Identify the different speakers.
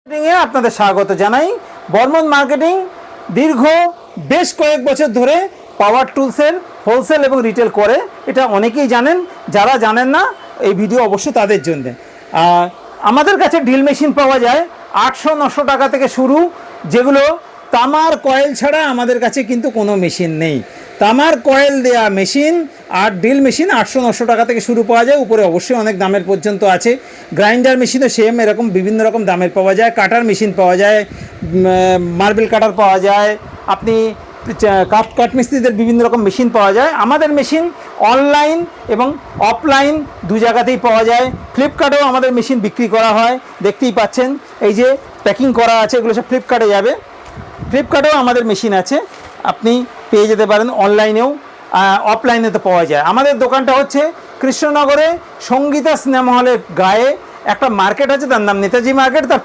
Speaker 1: মার্কেটিংয়ে আপনাদের স্বাগত জানাই। বর্মন মার্কেটিং দীর্ঘ বেশ কয়েক বছর ধরে পাওয়ার টুলসের হোলসেল এবং রিটেল করে, এটা অনেকেই জানেন। যারা জানেন না, এই ভিডিও অবশ্যই তাদের জন্য। আমাদের কাছে ড্রিল মেশিন পাওয়া যায় 800-900 টাকা থেকে শুরু, যেগুলো তামার কয়েল ছাড়া আমাদের কাছে কিন্তু কোনো মেশিন নেই। তামার কয়েল দেয়া মেশিন আর ড্রিল মেশিন 800-900 টাকা থেকে শুরু পাওয়া যায়, উপরে অবশ্যই অনেক দামের পর্যন্ত আছে। গ্রাইন্ডার মেশিনও সেম এরকম বিভিন্ন রকম দামের পাওয়া যায়। কাটার মেশিন পাওয়া যায়, মার্বেল কাটার পাওয়া যায়, আপনি কাঠমিস্ত্রিদের বিভিন্ন রকম মেশিন পাওয়া যায়। আমাদের মেশিন অনলাইন এবং অফলাইন দু জায়গাতেই পাওয়া যায়। ফ্লিপকার্টেও আমাদের মেশিন বিক্রি করা হয়, দেখতেই পাচ্ছেন এই যে প্যাকিং করা আছে, এগুলো সব ফ্লিপকার্টে যাবে। ফ্লিপকার্টেও আমাদের মেশিন আছে, আপনি পেয়ে যেতে পারেন। অনলাইনেও অফলাইনে তো পাওয়া যায়। আমাদের দোকানটা হচ্ছে কৃষ্ণনগরে সঙ্গীতা সিনেমা হলের গায়ে একটা মার্কেট আছে, তার নাম নেতাজি মার্কেট। তার